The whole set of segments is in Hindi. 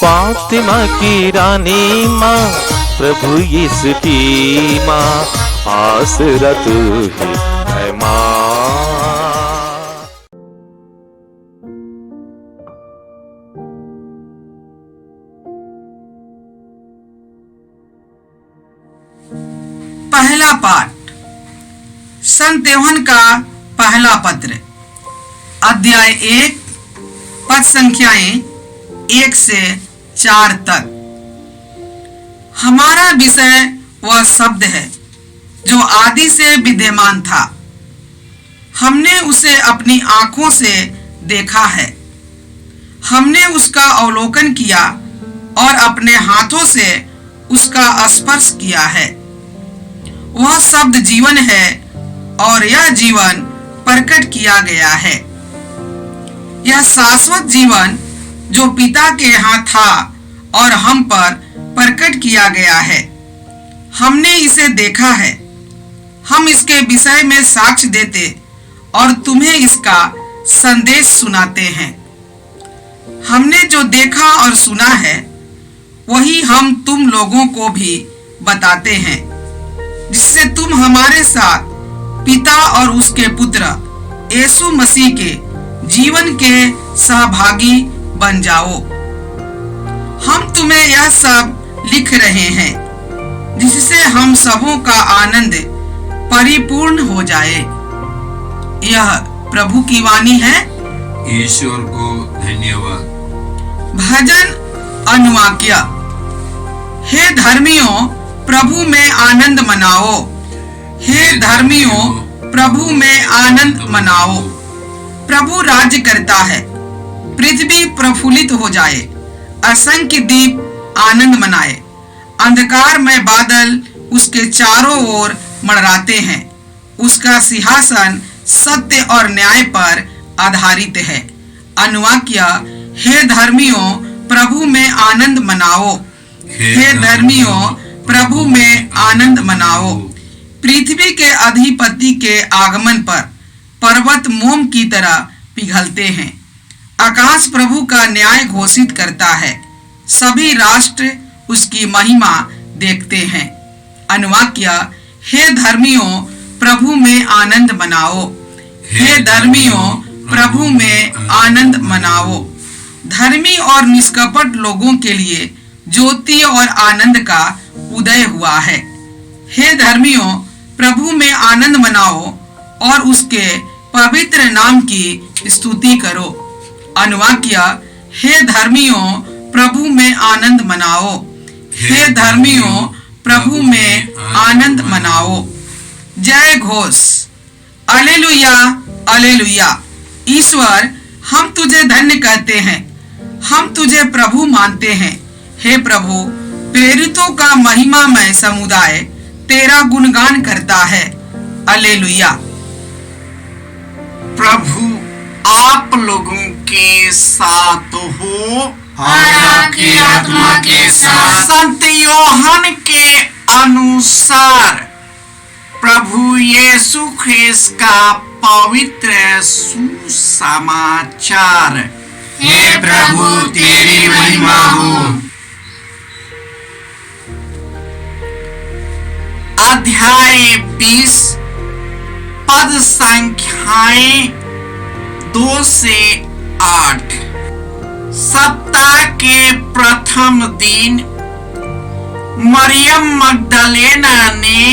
फातिमा की रानी माँ, प्रभु यीशु की माँ, आसरा तू ही है माँ। पहला पाठ संत यूहन्ना का पहला पत्र, अध्याय 1, पद संख्याएं 1 से 4 तक। हमारा विषय वह शब्द है जो आदि से विद्यमान था। हमने उसे अपनी आंखों से देखा है, हमने उसका अवलोकन किया और अपने हाथों से उसका स्पर्श किया है। वह शब्द जीवन है और यह जीवन प्रकट किया गया है। यह शाश्वत जीवन जो पिता के यहाँ था और हम पर प्रकट किया गया है। हमने इसे देखा है, हम इसके विषय में साक्ष्य देते और तुम्हें इसका संदेश सुनाते हैं। हमने जो देखा और सुना है वही हम तुम लोगों को भी बताते हैं, जिससे तुम हमारे साथ पिता और उसके पुत्र यीशु मसीह के जीवन के सहभागी बन जाओ। हम तुम्हें यह सब लिख रहे हैं जिससे हम सबों का आनंद परिपूर्ण हो जाए। यह प्रभु की वाणी है। ईश्वर को धन्यवाद। भजन अनुवाक्य। हे धर्मियों, प्रभु में आनंद मनाओ। हे धर्मियों, प्रभु में आनंद मनाओ। प्रभु राज्य करता है, पृथ्वी प्रफुल्लित हो जाए। असंख्य दीप आनंद मनाए। अंधकार में बादल उसके चारों ओर मंडराते हैं। उसका सिंहासन सत्य और न्याय पर आधारित है। अनुवाक्य। हे धर्मियों, प्रभु में आनंद मनाओ। हे धर्मियों, प्रभु में आनंद मनाओ। पृथ्वी के अधिपति के आगमन पर पर्वत मोम की तरह पिघलते हैं। आकाश प्रभु का न्याय घोषित करता है। सभी राष्ट्र उसकी महिमा देखते हैं। अनुवाक्य। हे धर्मियों, प्रभु में आनंद मनाओ। हे धर्मियों, प्रभु में आनंद मनाओ। धर्मी और निष्कपट लोगों के लिए ज्योति और आनंद का उदय हुआ है। हे धर्मियों, प्रभु में आनंद मनाओ और उसके पवित्र नाम की स्तुति करो। अनुवाक्य। हे धर्मियों, प्रभु में आनंद मनाओ। हे धर्मियों, प्रभु में आनंद मनाओ। जय घोष। Alleluia, alleluia. ईश्वर, हम तुझे धन्य कहते हैं, हम तुझे प्रभु मानते हैं। हे प्रभु, प्रेरितों का महिमामय समुदाय तेरा गुणगान करता है। अलेलुया। प्रभु आप लोगों के साथ हो और आपकी आत्मा के साथ। संत यूहन्ना के अनुसार प्रभु यीशु ख्रिस्त का पवित्र सुसमाचार। हे प्रभु, तेरी महिमा हो। अध्याय 20, पद संख्याएं 2 से 8। सप्ताह के प्रथम दिन मरियम मगदलेना ने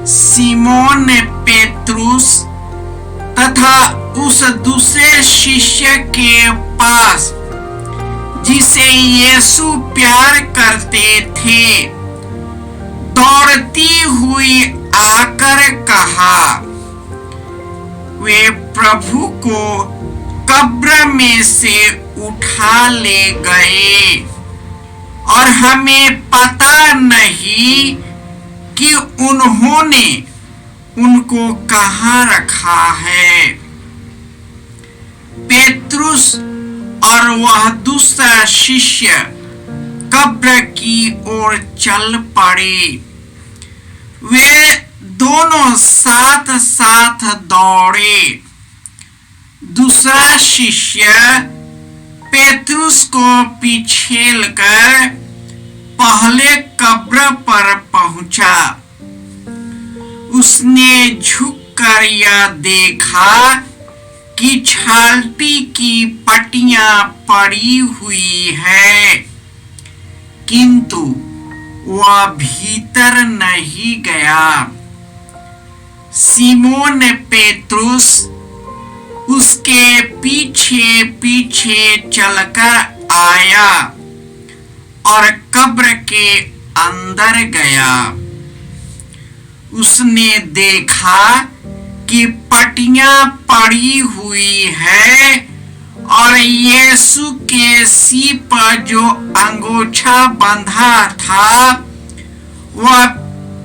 सिमोन पेत्रुस तथा उस दूसरे शिष्य के पास जिसे यीशु प्यार करते थे दौड़ती हुई आकर कहा, वे प्रभु को कब्र में से उठा ले गए और हमें पता नहीं कि उन्होंने उनको कहाँ रखा है। पेत्रुस और वह दूसरा शिष्य कब्र की ओर चल पड़े। वे दोनों साथ साथ दौड़े। दूसरा शिष्य पेतरुस को पिछेल कर पहले कब्र पर पहुंचा। उसने झुककर यह देखा कि छालटी की पट्टियां पड़ी हुई है, किंतु वह भीतर नहीं गया। सिमोन पेतरुस उसके पीछे पीछे चलकर आया और कब्र के अंदर गया। उसने देखा कि पट्टियां पड़ी हुई है और यीशु के सिर पर जो अंगोछा बंधा था वह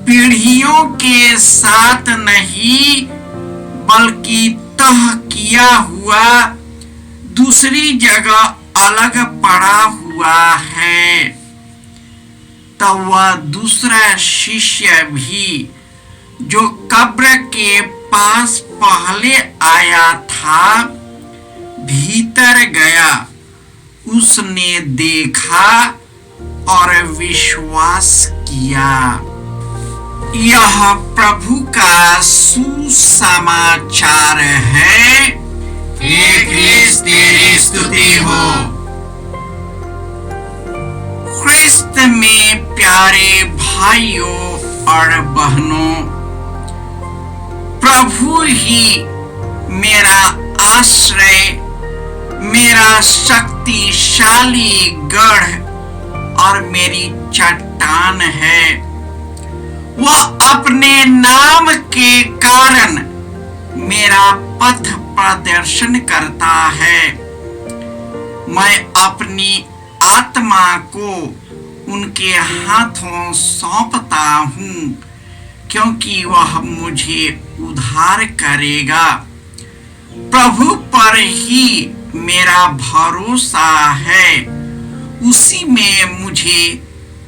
पीढ़ियों के साथ नहीं बल्कि तह किया हुआ दूसरी जगह अलग पड़ा हुआ है। तब वह दूसरा शिष्य भी जो कब्र के पास पहले आया था भीतर गया। उसने देखा और विश्वास किया। यह प्रभु का सुसमाचार है। हे ख्रिस्त तेरी स्तुति हो। ख्रिस्त में प्यारे भाइयों और बहनों, प्रभु ही मेरा आश्रय, मेरा शक्तिशाली गढ़ और मेरी चट्टान है। वह अपने नाम के कारण मेरा पथ प्रदर्शन करता है। मैं अपनी आत्मा को उनके हाथों सौंपता हूँ, क्योंकि वह मुझे उद्धार करेगा। प्रभु पर ही मेरा भरोसा है। उसी में मुझे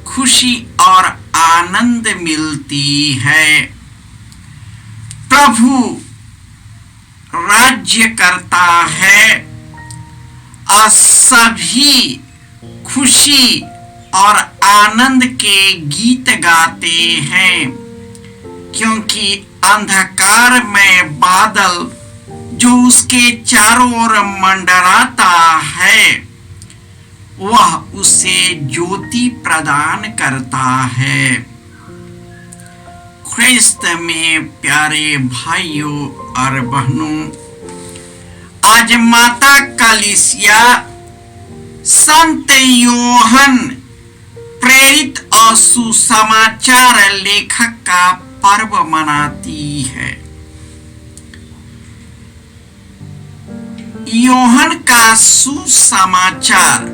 खुशी और आनंद मिलती है। प्रभु राज्य करता है और सभी खुशी और आनंद के गीत गाते हैं, क्योंकि अंधकार में बादल जो उसके चारों ओर मंडराता है वह उसे ज्योति प्रदान करता है। ख्रिस्त में प्यारे भाइयों और बहनों, आज माता कलीसिया संत योहन प्रेरित और सुसमाचार लेखक का पर्व मनाती है। योहन का सुसमाचार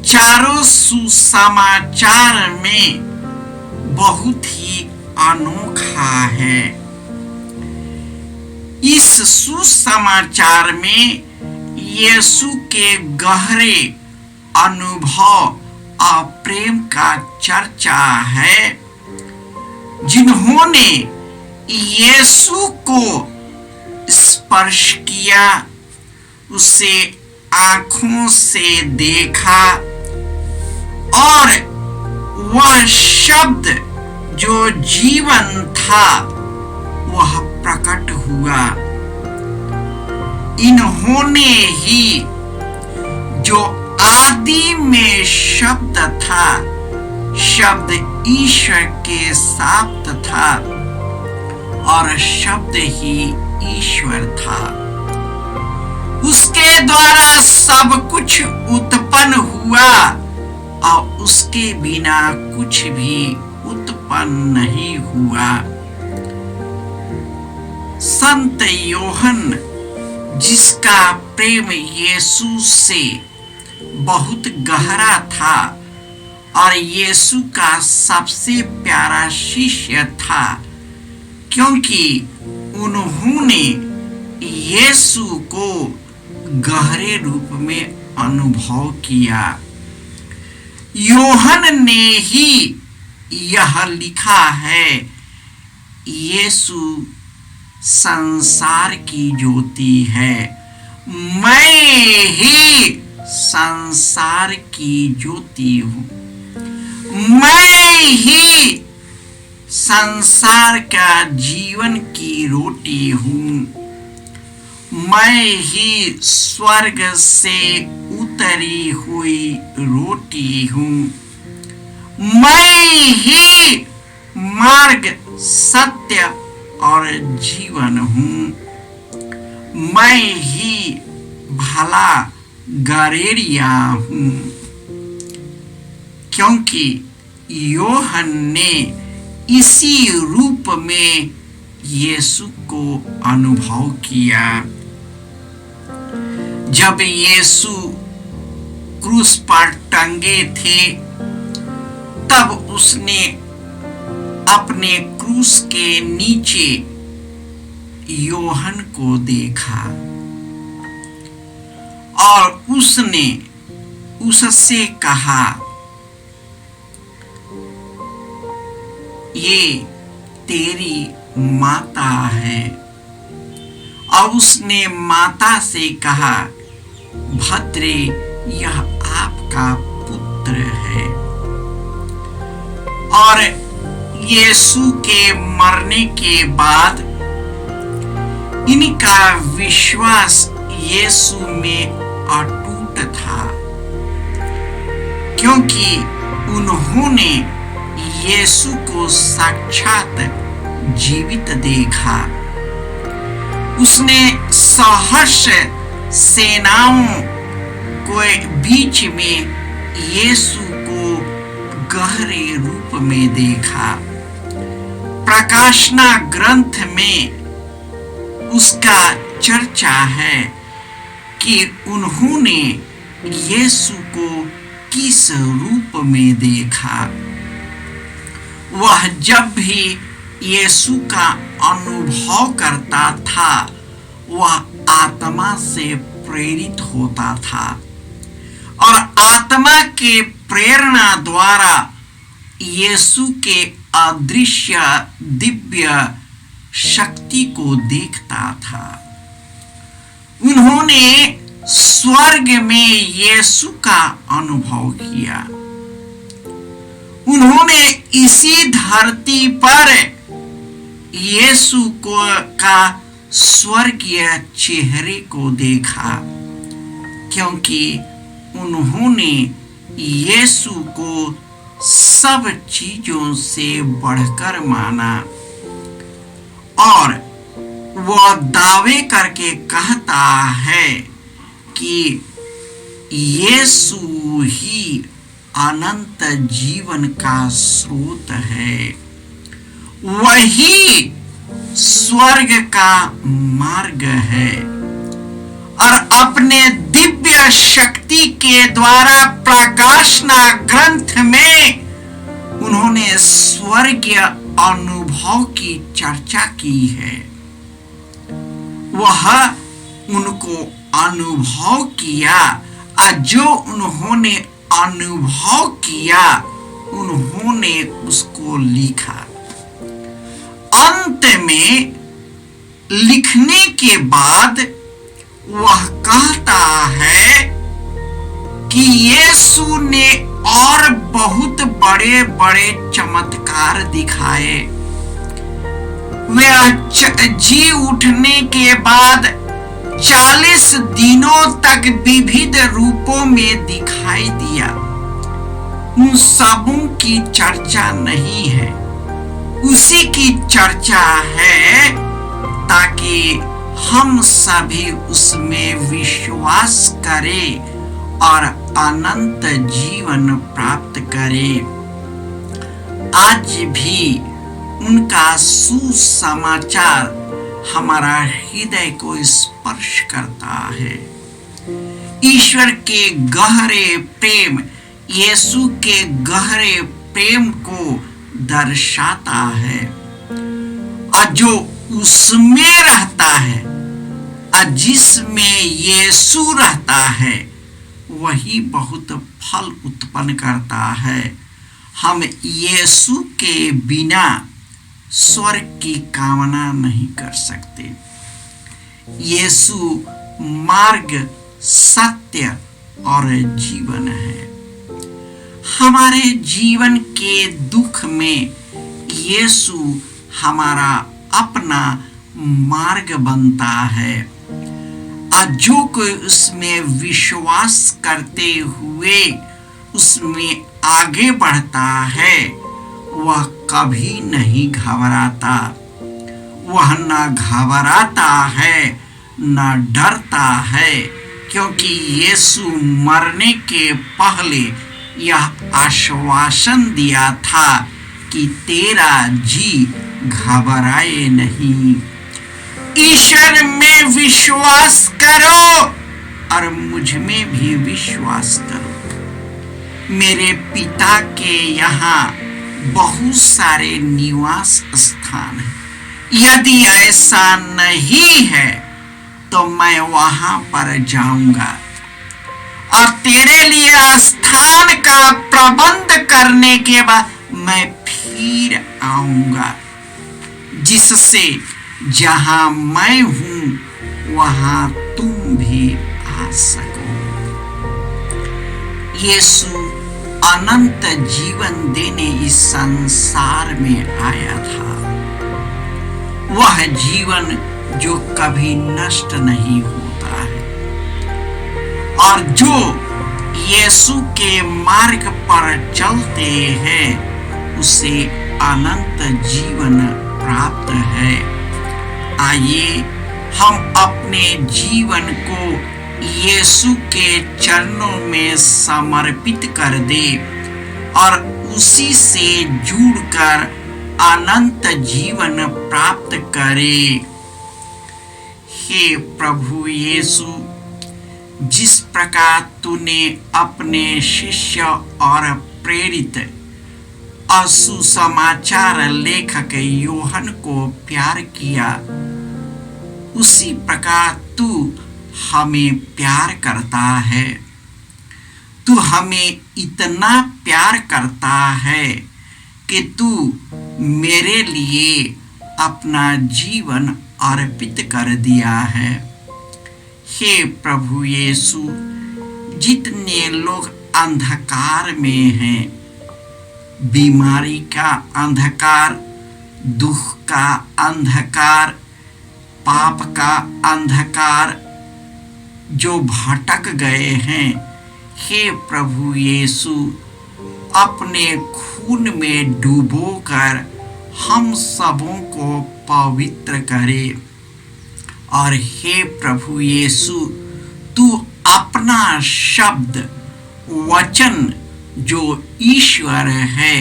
चारों सुसमाचार में बहुत ही अनोखा है। इस सुसमाचार में यीशु के गहरे अनुभव और प्रेम का चर्चा है, जिन्होंने यीशु को स्पर्श किया, उसे आंखों से देखा और वह शब्द जो जीवन था वह प्रकट हुआ। इन्होंने ही जो आदि में शब्द था, शब्द ईश्वर के साथ था और शब्द ही ईश्वर था। उसके द्वारा सब कुछ उत्पन्न हुआ और उसके बिना कुछ भी उत्पन्न नहीं हुआ। संत योहन, जिसका प्रेम यीशु से बहुत गहरा था और यीशु का सबसे प्यारा शिष्य था, क्योंकि उन्होंने यीशु को गहरे रूप में अनुभव किया। योहन ने ही यह लिखा है, यीशु संसार की ज्योति है मैं ही संसार की ज्योति हूं, मैं ही संसार का जीवन की रोटी हूं, मैं ही स्वर्ग से उतरी हुई रोटी हूं, मैं ही मार्ग, सत्य और जीवन हूं, मैं ही भला गरेड़िया हूं। क्योंकि यूहन्ना ने इसी रूप में यीशु को अनुभव किया। जब यीशु क्रूस पर टंगे थे, तब उसने अपने क्रूस के नीचे यूहन्ना को देखा और उसने उससे कहा, ये तेरी माता है। और उसने माता से कहा, भद्रे, यह आपका पुत्र है। और यीशु के मरने के बाद इनका विश्वास यीशु में अटूट था, क्योंकि उन्होंने यीशु को साक्षात जीवित देखा। उसने सहस्र सेनाओं के बीच में यीशु को गहरे रूप में देखा। प्रकाशना ग्रंथ में उसका चर्चा है कि उन्होंने यीशु को किस रूप में देखा। वह जब भी यीशु का अनुभव करता था, वह आत्मा से प्रेरित होता था और आत्मा के प्रेरणा द्वारा यीशु के अदृश्य दिव्य शक्ति को देखता था। उन्होंने स्वर्ग में यीशु का अनुभव किया। उन्होंने इसी धरती पर यीशु का स्वर्गीय चेहरे को देखा, क्योंकि उन्होंने यीशु को सब चीजों से बढ़कर माना। और वह दावे करके कहता है कि यीशु ही अनंत जीवन का स्रोत है, वही स्वर्ग का मार्ग है। और अपने दिव्य शक्ति के द्वारा प्रकाशना ग्रंथ में उन्होंने स्वर्गीय अनुभव की चर्चा की है। वह उनको अनुभव किया, और जो उन्होंने अनुभव किया उन्होंने उसको लिखा। अंत में लिखने के बाद वह कहता है कि यीशु ने और बहुत बड़े बड़े चमत्कार दिखाए। वह जी उठने के बाद 40 दिनों तक विविध रूपों में दिखाई दिया। उन सबों की चर्चा नहीं है, उसी की चर्चा है, ताकि हम सभी उसमें विश्वास करें और अनंत जीवन प्राप्त करें। आज भी उनका सुसमाचार हमारा हृदय को स्पर्श करता है। ईश्वर के गहरे प्रेम, यीशु के गहरे प्रेम को दर्शाता है, और जो उसमें रहता है और जिसमें यीशु रहता है वही बहुत फल उत्पन्न करता है। हम यीशु के बिना स्वर्ग की कामना नहीं कर सकते। यीशु मार्ग, सत्य और जीवन है। हमारे जीवन के दुख में यीशु हमारा अपना मार्ग बनता है। और जो कोई उसमें विश्वास करते हुए उसमें आगे बढ़ता है वह कभी नहीं घबराता। वह न घबराता है न डरता है, क्योंकि यीशु मरने के पहले यह आश्वासन दिया था कि तेरा जी घबराए नहीं। ईश्वर में विश्वास करो और मुझ में भी विश्वास करो। मेरे पिता के यहाँ बहुत सारे निवास स्थान हैं। यदि ऐसा नहीं है तो मैं वहां पर जाऊंगा और तेरे लिए स्थान का प्रबंध करने के बाद मैं फिर आऊंगा, जिससे जहां मैं हूं वहां तुम भी आ सको। यीशु अनंत जीवन देने इस संसार में आया था। वह जीवन जो कभी नष्ट नहीं होता है और जो यीशु के मार्ग पर चलते हैं उसे अनंत जीवन प्राप्त है। आइए हम अपने जीवन को यीशु के चरणों में समर्पित कर दे और उसी से जुड़कर अनंत जीवन प्राप्त करे। हे प्रभु यीशु, जिस प्रकार तूने अपने शिष्य और प्रेरित और सुसमाचार लेखक यूहन्ना को प्यार किया, उसी प्रकार तू हमें प्यार करता है। तू हमें इतना प्यार करता है कि तू मेरे लिए अपना जीवन अर्पित कर दिया है। हे प्रभु यीशु, जितने लोग अंधकार में हैं, बीमारी का अंधकार, दुख का अंधकार, पाप का अंधकार, जो भटक गए हैं, हे प्रभु यीशु, अपने खून में डूबोकर हम सबों को पवित्र करे। और हे प्रभु यीशु, तू अपना शब्द वचन जो ईश्वर है,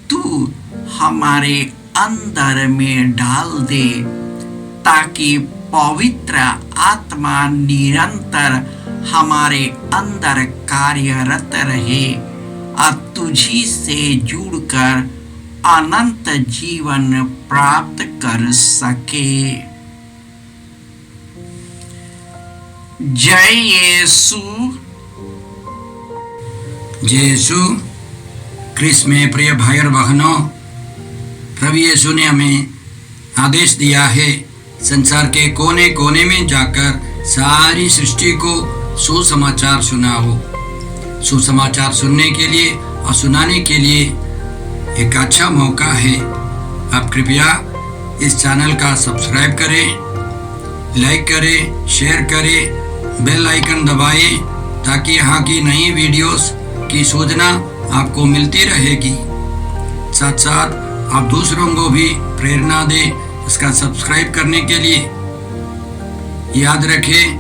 तू हमारे अंदर में डाल दे, ताकि पवित्र आत्मा निरंतर हमारे अंदर कार्यरत रहे और तुझी से जुड़कर अनंत जीवन प्राप्त कर सके। जय यीशु। जय यीशु क्रिस्त में प्रिय भाई और बहनों, प्रभु यीशु ने हमें आदेश दिया है संसार के कोने कोने में जाकर सारी सृष्टि को सुसमाचार सुनाओ। सुसमाचार सुनने के लिए और सुनाने के लिए एक अच्छा मौका है। आप कृपया इस चैनल का सब्सक्राइब करें, लाइक करें, शेयर करें, बेल आइकन दबाएं, ताकि यहाँ की नई वीडियोस की सूचना आपको मिलती रहेगी। साथ साथ आप दूसरों को भी प्रेरणा दें इसका सब्सक्राइब करने के लिए। याद रखें,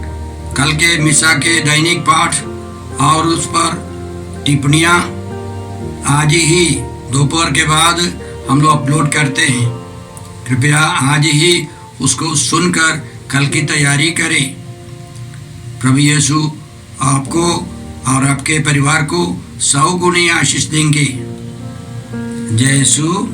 कल के मिसा के दैनिक पाठ और उस पर टिप्पणियाँ आज ही दोपहर के बाद हम लोग अपलोड करते हैं। कृपया आज ही उसको सुनकर कल की तैयारी करें। प्रभु यीशु आपको और आपके परिवार को 100 गुनी आशीष देंगे। जय यीशु।